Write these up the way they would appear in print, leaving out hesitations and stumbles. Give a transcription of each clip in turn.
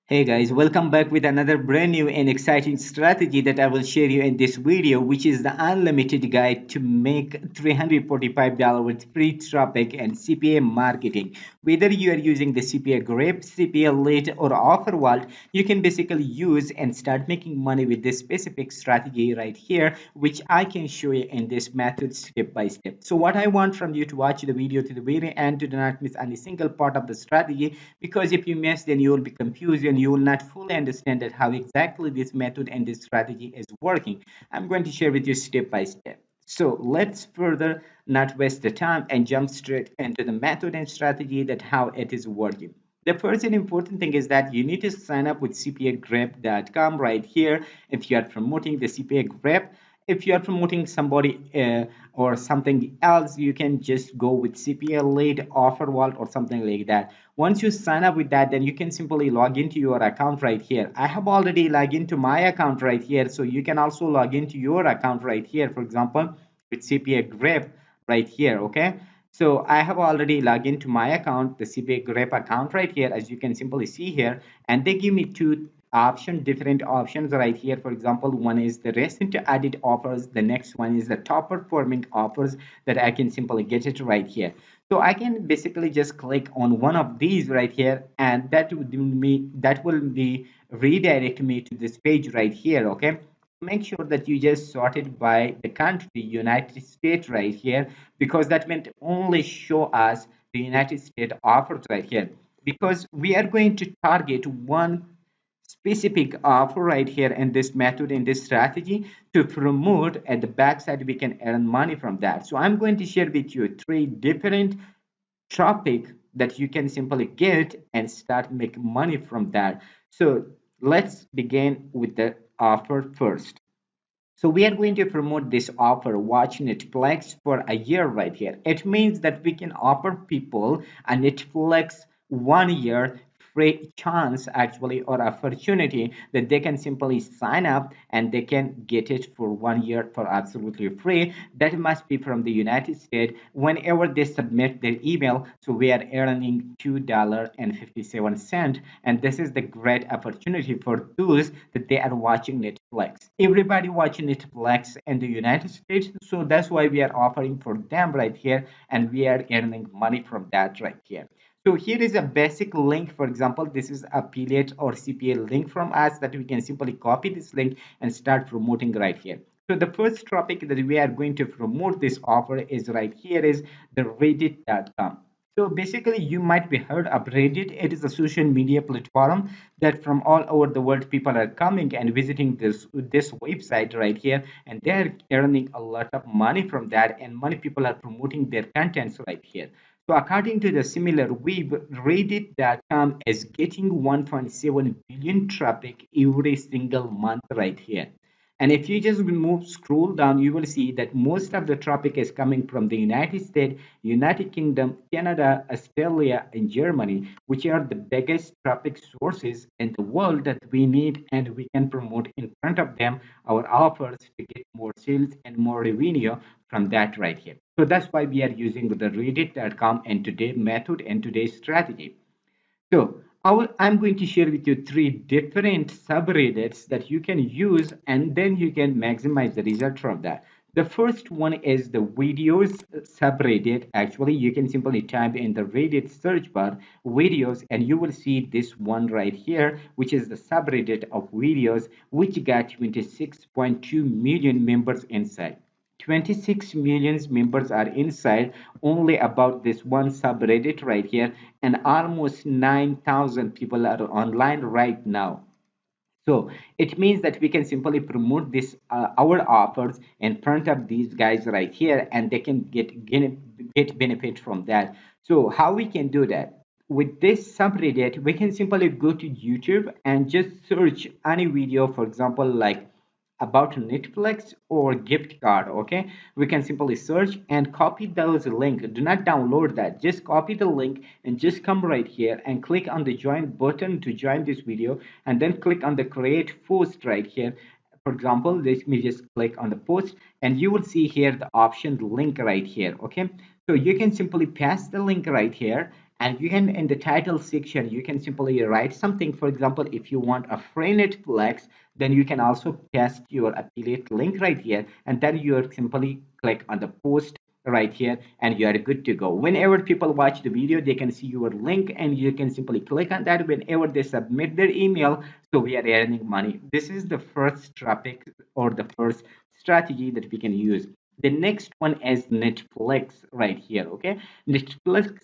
Hey guys, welcome back with another brand new and exciting strategy that I will share you in this video, which is the unlimited guide to make $345 with free traffic and CPA marketing. Whether you are using the CPAGrip, CPALead or OfferVault, you can basically use and start making money with this specific strategy right here, which I can show you in this method step by step. So what I want from you to watch the video to the very end to do not miss any single part of the strategy, because if you miss, then you will be confused and you will not fully understand that how exactly this method and this strategy is working. I'm going to share with you step by step. So let's further not waste the time and jump straight into the method and strategy that how it is working. The first and important thing is that you need to sign up with CPAGrip.com right here if you are promoting the CPAGrip. If you are promoting somebody or something else, you can just go with CPALead, OfferVault, or something like that. Once you sign up with that, then you can simply log into your account right here. I have already logged into my account right here, so you can also log into your account right here, for example, with CPAGrip right here. Okay, so I have already logged into my account, the CPAGrip account right here, as you can simply see here, and they give me different options right here. For example, one is the recent added offers, the next one is the top performing offers that I can simply get it right here. So I can basically just click on one of these right here, and that will be redirect me to this page right here. Okay, make sure that you just sort it by the country, United States right here, because that meant only show us the United States offers right here, because we are going to target one specific offer right here in this method, in this strategy, to promote. At the backside we can earn money from that. So I'm going to share with you three different topic that you can simply get and start making money from that. So let's begin with the offer first. So we are going to promote this offer, watch Netflix for a year right here. It means that we can offer people a Netflix 1 year free chance actually, or opportunity, that they can simply sign up and they can get it for 1 year for absolutely free. That must be from the United States. Whenever they submit their email, so we are earning $2.57, and this is the great opportunity for those that they are watching Netflix. Everybody watching Netflix in the United States, so that's why we are offering for them right here, and we are earning money from that right here. So here is a basic link. For example, this is affiliate or CPA link from us that we can simply copy this link and start promoting right here. So the first topic that we are going to promote this offer is right here, is the reddit.com. So basically you might be heard of Reddit. It is a social media platform that from all over the world people are coming and visiting this website right here, and they're earning a lot of money from that, and many people are promoting their contents right here. So according to the similar web, Reddit.com is getting 1.7 billion traffic every single month right here. And if you just scroll down, you will see that most of the traffic is coming from the United States, United Kingdom, Canada, Australia, and Germany, which are the biggest traffic sources in the world that we need, and we can promote in front of them our offers to get more sales and more revenue from that right here. So that's why we are using the Reddit.com and today's method and today's strategy. So I'm going to share with you three different subreddits that you can use, and then you can maximize the result from that. The first one is the videos subreddit. Actually, you can simply type in the Reddit search bar videos, and you will see this one right here, which is the subreddit of videos, which got 26.2 million members inside. 26 million members are inside only about this one subreddit right here, and almost 9,000 people are online right now. So it means that we can simply promote this our offers in front of these guys right here, and they can get benefit from that. So how we can do that? With this subreddit, we can simply go to YouTube and just search any video, for example, like about Netflix or gift card. Okay, we can simply search and copy those link. Do not download that, just copy the link and just come right here and click on the join button to join this video, and then click on the create post right here. For example, let me just click on the post, and you will see here the option link right here. Okay, so you can simply paste the link right here, And you can, in the title section, you can simply write something. For example, if you want a free Netflix, then you can also paste your affiliate link right here, and then you simply click on the post right here, and you are good to go. Whenever people watch the video, they can see your link, and you can simply click on that whenever they submit their email. So we are earning money. This is the first traffic, or the first strategy that we can use. The next one is Netflix right here. Okay, Netflix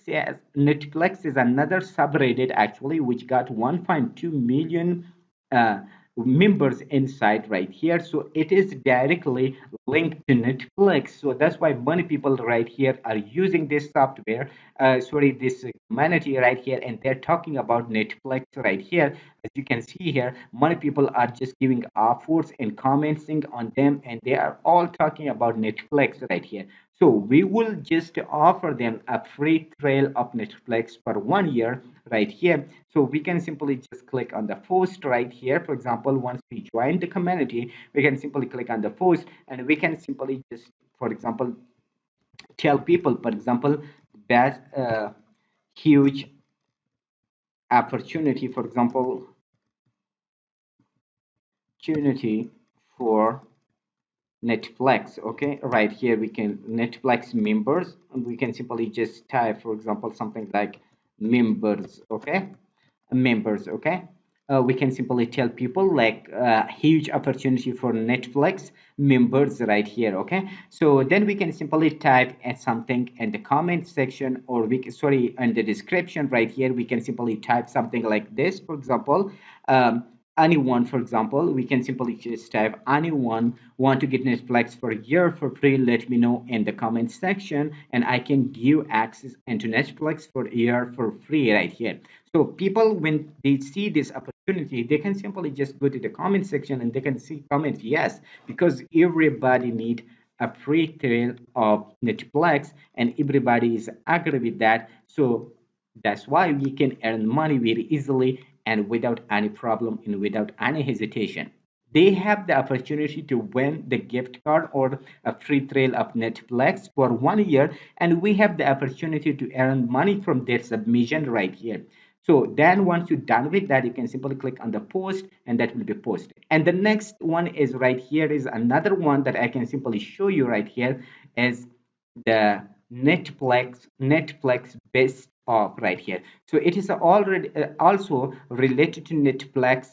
is another subreddit actually, which got 1.2 million uh, members inside right here. So it is directly linked to Netflix. So that's why many people right here are using this software, this community right here, and they're talking about Netflix right here. As you can see here, many people are just giving offers and commenting on them, and they are all talking about Netflix right here. So we will just offer them a free trial of Netflix for 1 year right here. So we can simply just click on the post right here. For example, once we join the community, we can simply click on the post, and we can simply just, for example, tell people, for example, best huge opportunity, for example, opportunity for Netflix. Okay, right here we can Netflix members, and we can simply just type, for example, something like members. Okay, members. Okay, we can simply tell people like huge opportunity for Netflix members right here. Okay, so then we can simply type something in the comment section, or we can, sorry, in the description right here, we can simply type something like this. For example, anyone, for example, we can simply just type anyone want to get Netflix for a year for free, let me know in the comment section, and I can give access into Netflix for a year for free right here. So people, when they see this opportunity, they can simply just go to the comment section, and they can see comment yes, because everybody need a free trial of Netflix, and everybody is agree with that. So that's why we can earn money very easily and without any problem and without any hesitation. They have the opportunity to win the gift card or a free trial of Netflix for 1 year, and we have the opportunity to earn money from their submission right here. So then once you're done with that, you can simply click on the post, and that will be posted. And the next one is right here, is another one that I can simply show you right here, is the Netflix best of right here. So it is already also related to Netflix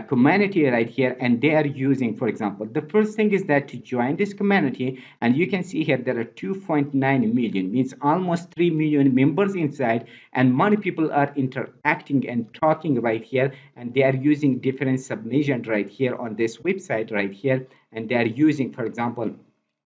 community right here, and they are using, for example, the first thing is that to join this community, and you can see here there are 2.9 million, means almost 3 million members inside, and many people are interacting and talking right here, and they are using different submissions right here on this website right here, and they are using, for example,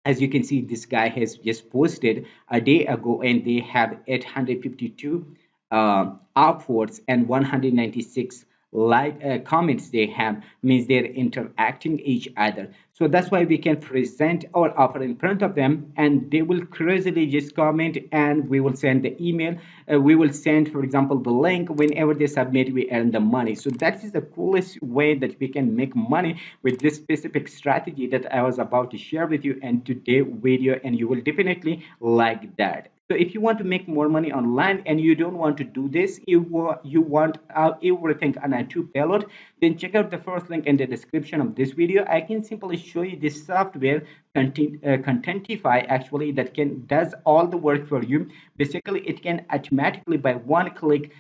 as you can see, this guy has just posted a day ago, and they have 852 upvotes and 196 like comments they have, means they're interacting each other. So that's why we can present our offer in front of them, and they will crazily just comment, and we will send the email. We will send, for example, the link. Whenever they submit, we earn the money. So that is the coolest way that we can make money with this specific strategy that I was about to share with you in today's video, and you will definitely like that. So if you want to make more money online and you don't want to do this, you want everything on a two payload, then check out the first link in the description of this video. I can simply show you this software, Contentify, actually, that can does all the work for you. Basically, it can automatically by one click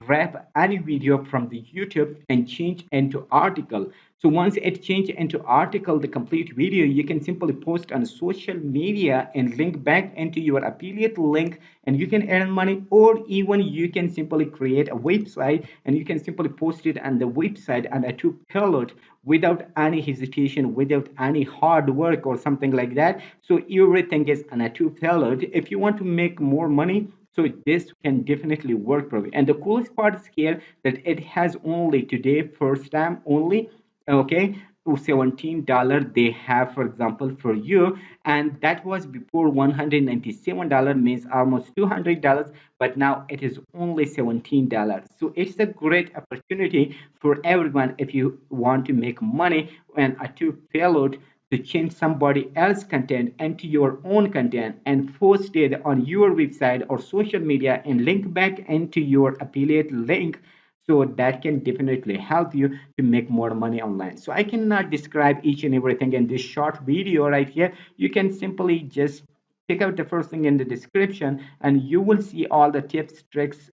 grab any video from the YouTube and change into article. So once it change into article, the complete video, you can simply post on social media and link back into your affiliate link, and you can earn money. Or even you can simply create a website, and you can simply post it on the website and a two payload without any hesitation, without any hard work or something like that. So everything is on a two payload. If you want to make more money, so this can definitely work for you. And the coolest part is here that it has only today, first time only, okay, to $17 they have, for example, for you, and that was before $197, means almost $200, but now it is only $17. So it's a great opportunity for everyone if you want to make money and a two payload to change somebody else's content into your own content and post it on your website or social media and link back into your affiliate link, so that can definitely help you to make more money online. So I cannot describe each and everything in this short video right here. You can simply just check out the first thing in the description and you will see all the tips, tricks,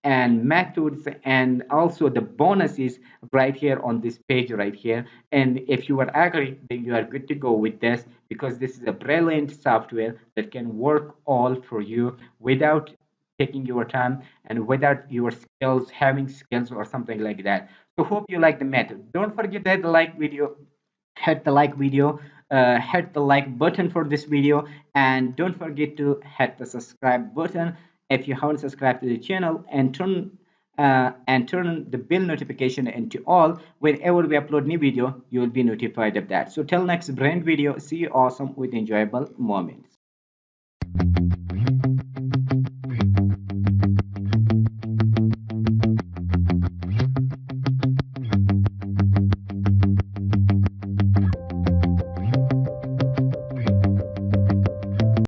and methods, and also the bonuses right here on this page right here. And if you are agree, then you are good to go with this, because this is a brilliant software that can work all for you without taking your time and without your skills having skills or something like that. So hope you like the method. Don't forget that like video, hit the like video, hit the like button for this video, and don't forget to hit the subscribe button if you haven't subscribed to the channel, and turn the bell notification into all. Whenever we upload new video, you will be notified of that. So till next brand video, see you awesome with enjoyable moments.